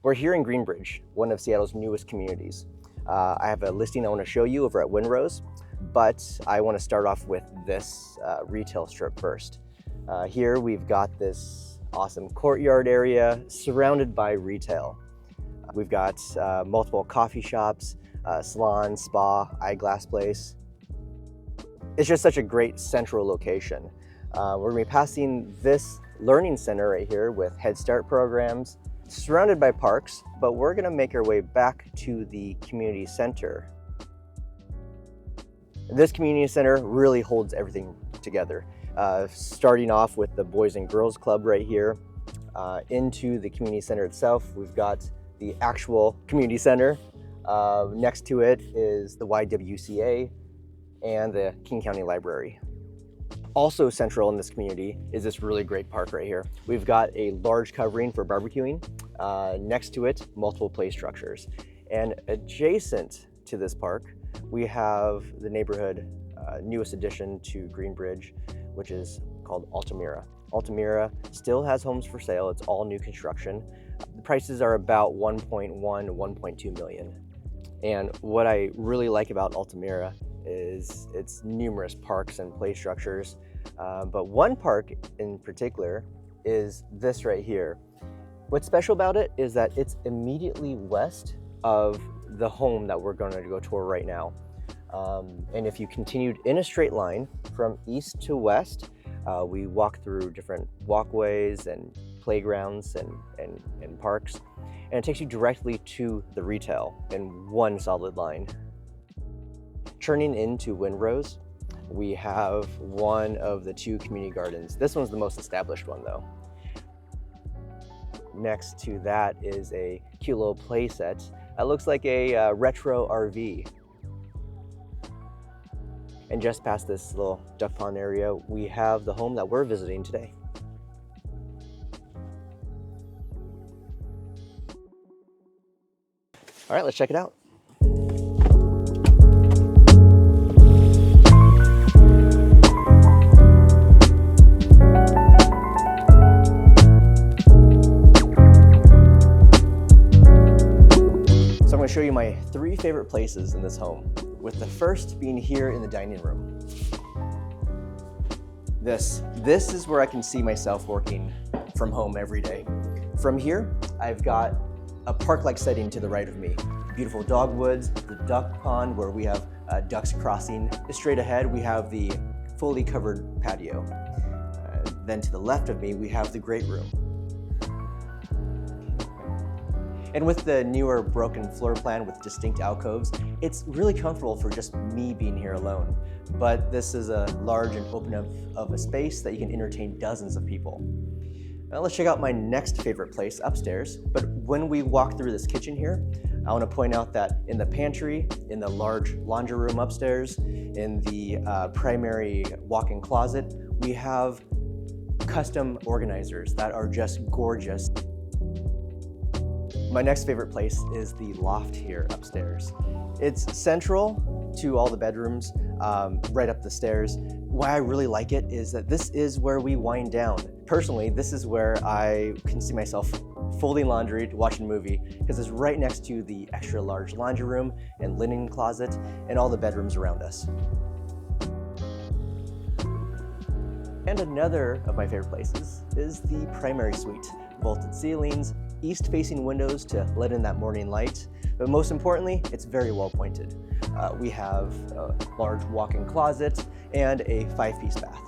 We're here in Greenbridge, one of Seattle's newest communities. I have a listing I want to show you over at Windrose, but I want to start off with this retail strip first. Here we've got this awesome courtyard area surrounded by retail. We've got multiple coffee shops, salon, spa, eyeglass place. It's just such a great central location. We're going to be passing this learning center right here with Head Start programs, surrounded by parks, but we're going to make our way back to the community center. This community center really holds everything together. Starting off with the Boys and Girls Club right here, into the community center itself, we've got the actual community center. Next to it is the YWCA and the King County Library. Also central in this community is this really great park right here. We've got a large covering for barbecuing. Next to it, multiple play structures. And adjacent to this park, we have the neighborhood newest addition to Greenbridge, which is called Altamira. Altamira still has homes for sale. It's all new construction. The prices are about 1.1 to 1.2 million. And what I really like about Altamira is its numerous parks and play structures. But one park in particular is this right here. What's special about it is that it's immediately west of the home that we're going to go tour right now. And if you continued in a straight line from east to west, we walk through different walkways and playgrounds and parks, and it takes you directly to the retail in one solid line. Turning into Windrose, we have one of the two community gardens. This one's the most established one though. Next to that is a cute little play set. That looks like a retro RV. And just past this little duck pond area, we have the home that we're visiting today. All right, let's check it out. So I'm going to show you my 3 favorite places in this home, with the first being here in the dining room. This is where I can see myself working from home every day. From here, I've got a park-like setting to the right of me. Beautiful dogwoods, the duck pond where we have ducks crossing. Straight ahead, we have the fully covered patio. Then to the left of me, we have the great room. And with the newer broken floor plan with distinct alcoves, it's really comfortable for just me being here alone. But this is a large and open of a space that you can entertain dozens of people. Now let's check out my next favorite place upstairs. But when we walk through this kitchen here, I want to point out that in the pantry, in the large laundry room upstairs, in the primary walk-in closet, we have custom organizers that are just gorgeous. My next favorite place is the loft here upstairs. It's central to all the bedrooms, right up the stairs. Why I really like it is that this is where we wind down. Personally, this is where I can see myself folding laundry, watching a movie, because it's right next to the extra large laundry room and linen closet and all the bedrooms around us. And another of my favorite places is the primary suite. Vaulted ceilings, east-facing windows to let in that morning light, but most importantly, it's very well appointed. We have a large walk-in closet and a 5-piece bath.